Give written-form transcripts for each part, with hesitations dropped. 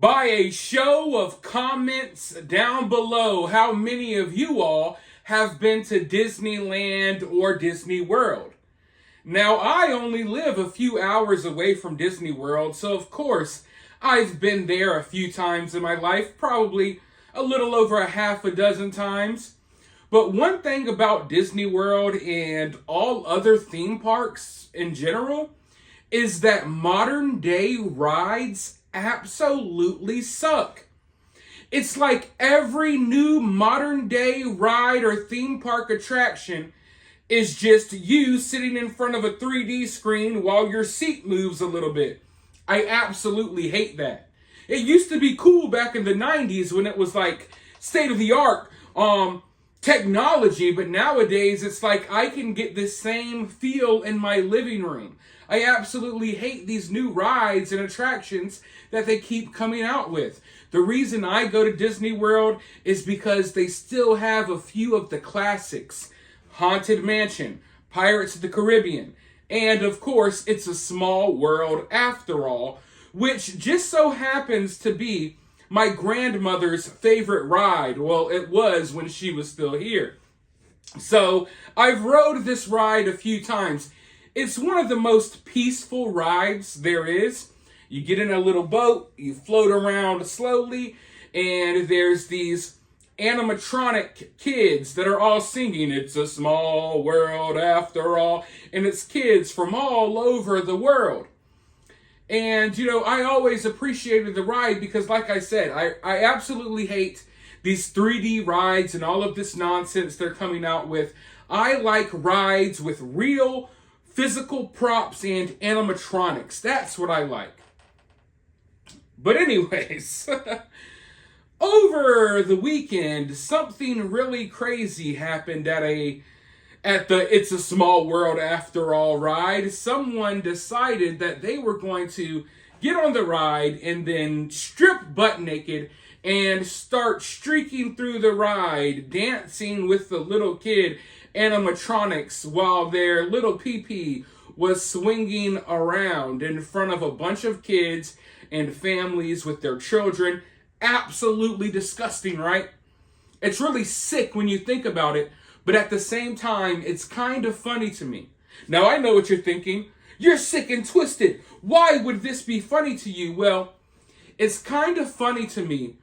By a show of comments down below, how many of you all have been to Disneyland or Disney World? Now, I only live a few hours away from Disney World, so of course, I've been there a few times in my life, probably a little over a half a dozen times. But one thing about Disney World and all other theme parks in general is that modern day rides absolutely suck. It's like every new modern day ride or theme park attraction is just you sitting in front of a 3D screen while your seat moves a little bit. I absolutely hate that. It used to be cool back in the 90s when it was like state of the art technology, but nowadays it's like I can get this same feel in my living room. I absolutely hate these new rides and attractions that they keep coming out with. The reason I go to Disney World is because they still have a few of the classics. Haunted Mansion, Pirates of the Caribbean, and of course, It's a Small World After All, which just so happens to be my grandmother's favorite ride. Well, it was when she was still here. So I've rode this ride a few times. It's one of the most peaceful rides there is. You get in a little boat, you float around slowly, and there's these animatronic kids that are all singing "It's a Small World After All," and it's kids from all over the world. And, I always appreciated the ride because, like I said, I absolutely hate these 3D rides and all of this nonsense they're coming out with. I like rides with real physical props and animatronics. That's what I like. But anyways, over the weekend, something really crazy happened at the It's a Small World After All ride. Someone decided that they were going to get on the ride and then strip butt naked and start streaking through the ride, dancing with the little kid animatronics while their little pee-pee was swinging around in front of a bunch of kids and families with their children. Absolutely disgusting, right? It's really sick when you think about it, but at the same time, it's kind of funny to me. Now, I know what you're thinking. You're sick and twisted. Why would this be funny to you? Well, it's kind of funny to me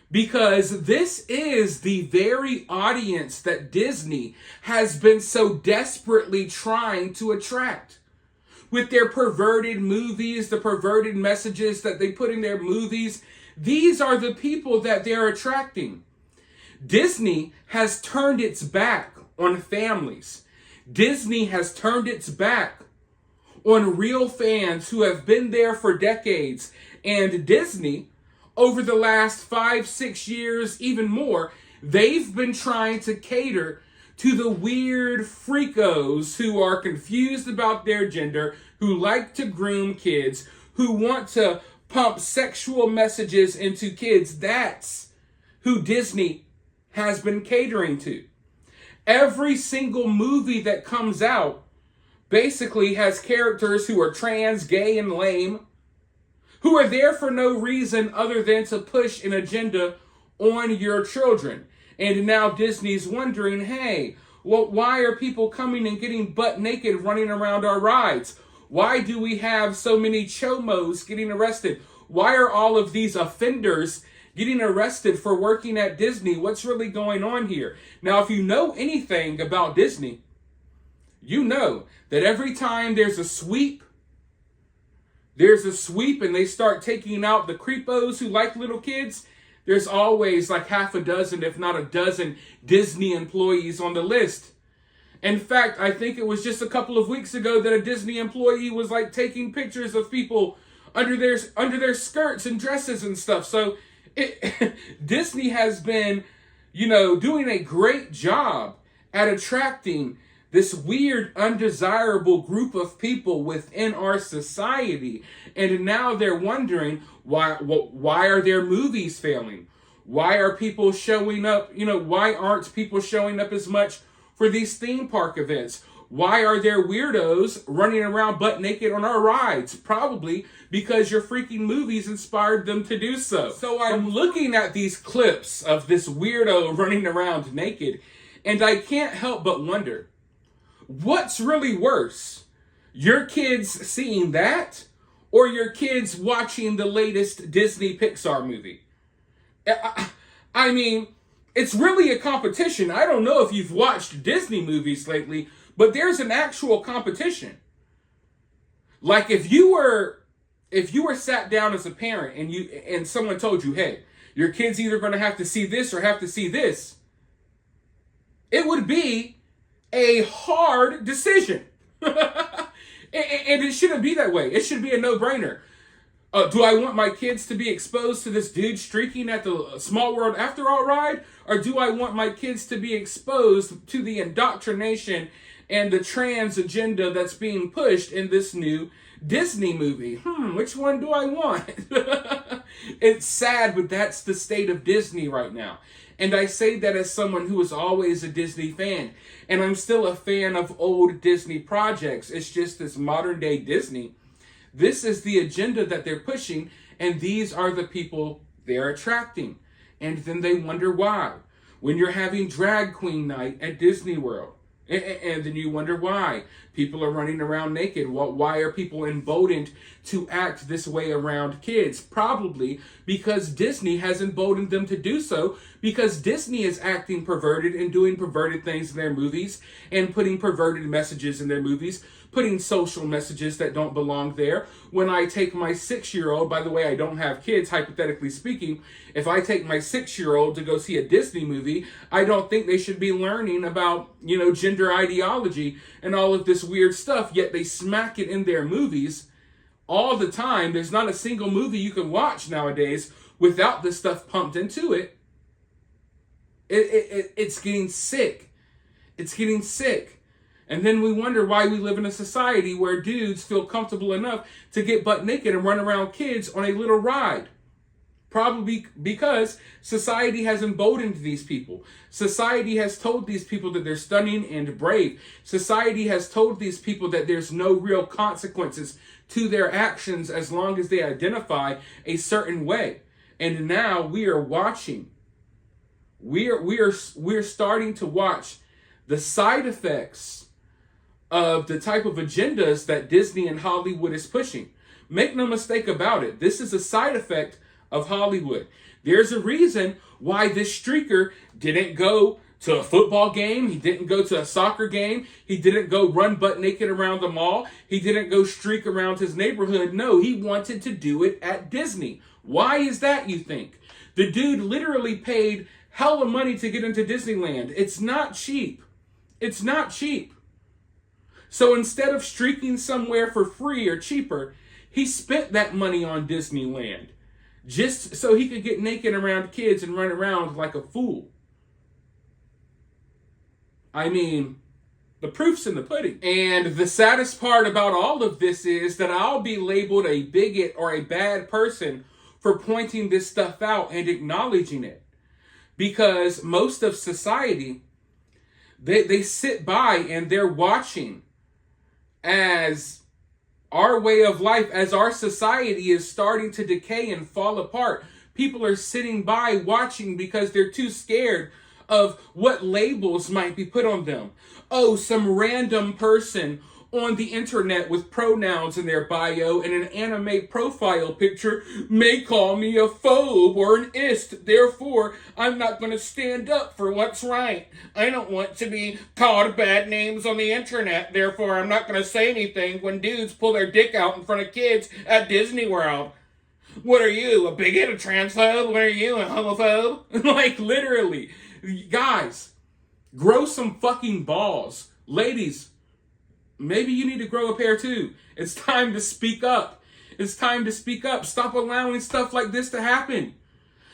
because this is the very audience that Disney has been so desperately trying to attract. With their perverted movies, the perverted messages that they put in their movies, these are the people that they're attracting. Disney has turned its back on families. Disney has turned its back on real fans who have been there for decades. And Disney, over the last 5-6 years, even more, they've been trying to cater to the weird freakos who are confused about their gender, who like to groom kids, who want to pump sexual messages into kids. That's who Disney has been catering to. Every single movie that comes out basically has characters who are trans, gay, and lame, who are there for no reason other than to push an agenda on your children. And now Disney's wondering, hey, why are people coming and getting butt naked running around our rides? Why do we have so many chomos getting arrested? Why are all of these offenders getting arrested for working at Disney? What's really going on here? Now, if you know anything about Disney, you know that every time there's a sweep and they start taking out the creepos who like little kids, there's always like half a dozen, if not a dozen, Disney employees on the list. In fact, I think it was just a couple of weeks ago that a Disney employee was like taking pictures of people under their skirts and dresses and stuff. So Disney has been, doing a great job at attracting this weird, undesirable group of people within our society. And now they're wondering, why are their movies failing? Why are people showing up? Why aren't people showing up as much for these theme park events? Why are there weirdos running around butt naked on our rides? Probably because your freaking movies inspired them to do so. So I'm looking at these clips of this weirdo running around naked, and I can't help but wonder, what's really worse? Your kids seeing that, or your kids watching the latest Disney Pixar movie? I mean, it's really a competition. I don't know if you've watched Disney movies lately, but there's an actual competition. Like if you were sat down as a parent and someone told you, hey, your kid's either going to have to see this or have to see this, it would be a hard decision. And it shouldn't be that way. It should be a no-brainer. Do I want my kids to be exposed to this dude streaking at the Small World After All ride? Or do I want my kids to be exposed to the indoctrination and the trans agenda that's being pushed in this new Disney movie? Which one do I want? It's sad, but that's the state of Disney right now. And I say that as someone who was always a Disney fan. And I'm still a fan of old Disney projects. It's just this modern day Disney. This is the agenda that they're pushing, and these are the people they're attracting. And then they wonder why. When you're having drag queen night at Disney World, and then you wonder why people are running around naked. Why are people emboldened to act this way around kids? Probably because Disney has emboldened them to do so, because Disney is acting perverted and doing perverted things in their movies and putting perverted messages in their movies, putting social messages that don't belong there. When I take my 6-year-old, by the way, I don't have kids, hypothetically speaking, if I take my 6-year-old to go see a Disney movie, I don't think they should be learning about, gender ideology and all of this weird stuff, yet they smack it in their movies all the time. There's not a single movie you can watch nowadays without this stuff pumped into it. It's getting sick. It's getting sick. And then we wonder why we live in a society where dudes feel comfortable enough to get butt naked and run around kids on a little ride. Probably because society has emboldened these people. Society has told these people that they're stunning and brave. Society has told these people that there's no real consequences to their actions as long as they identify a certain way. And now we are watching. We're starting to watch the side effects of the type of agendas that Disney and Hollywood is pushing. Make no mistake about it. This is a side effect of Hollywood. There's a reason why this streaker didn't go to a football game. He didn't go to a soccer game. He didn't go run butt naked around the mall. He didn't go streak around his neighborhood. No, he wanted to do it at Disney. Why is that, you think? The dude literally paid hella money to get into Disneyland. It's not cheap. It's not cheap. So instead of streaking somewhere for free or cheaper, he spent that money on Disneyland just so he could get naked around kids and run around like a fool. I mean, the proof's in the pudding. And the saddest part about all of this is that I'll be labeled a bigot or a bad person for pointing this stuff out and acknowledging it. Because most of society, they sit by and they're watching as our way of life, as our society is starting to decay and fall apart. People are sitting by watching because they're too scared of what labels might be put on them. Oh, some random person on the internet with pronouns in their bio and an anime profile picture may call me a phobe or an ist. Therefore, I'm not going to stand up for what's right. I don't want to be called bad names on the internet. Therefore, I'm not going to say anything when dudes pull their dick out in front of kids at Disney World. What are you, a bigot, a transphobe? What are you, a homophobe? Like, literally. Guys, grow some fucking balls. Ladies, maybe you need to grow a pair too. It's time to speak up. It's time to speak up. Stop allowing stuff like this to happen.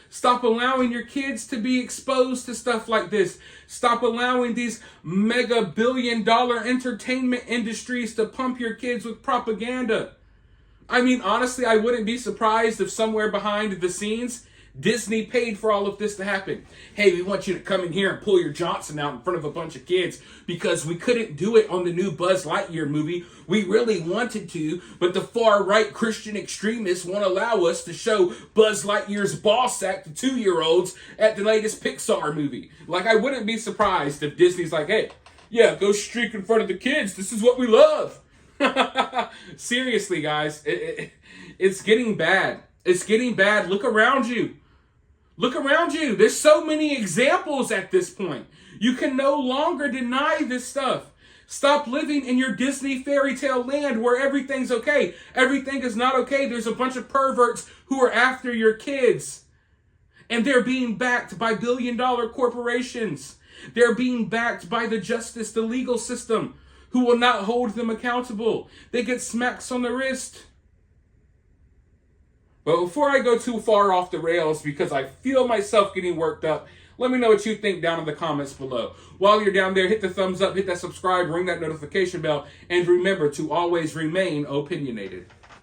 Stop allowing your kids to be exposed to stuff like this. Stop allowing these mega billion-dollar entertainment industries to pump your kids with propaganda. I mean, honestly, I wouldn't be surprised if somewhere behind the scenes, Disney paid for all of this to happen. Hey, we want you to come in here and pull your Johnson out in front of a bunch of kids because we couldn't do it on the new Buzz Lightyear movie. We really wanted to, but the far-right Christian extremists won't allow us to show Buzz Lightyear's ball sack to 2-year-olds at the latest Pixar movie. Like, I wouldn't be surprised if Disney's like, hey, yeah, go streak in front of the kids. This is what we love. Seriously, guys, it's getting bad. It's getting bad. Look around you. Look around you. There's so many examples at this point. You can no longer deny this stuff. Stop living in your Disney fairy tale land where everything's okay. Everything is not okay. There's a bunch of perverts who are after your kids. And they're being backed by billion-dollar corporations. They're being backed by the justice, the legal system, who will not hold them accountable. They get smacks on the wrist. But before I go too far off the rails, because I feel myself getting worked up, let me know what you think down in the comments below. While you're down there, hit the thumbs up, hit that subscribe, ring that notification bell, and remember to always remain opinionated.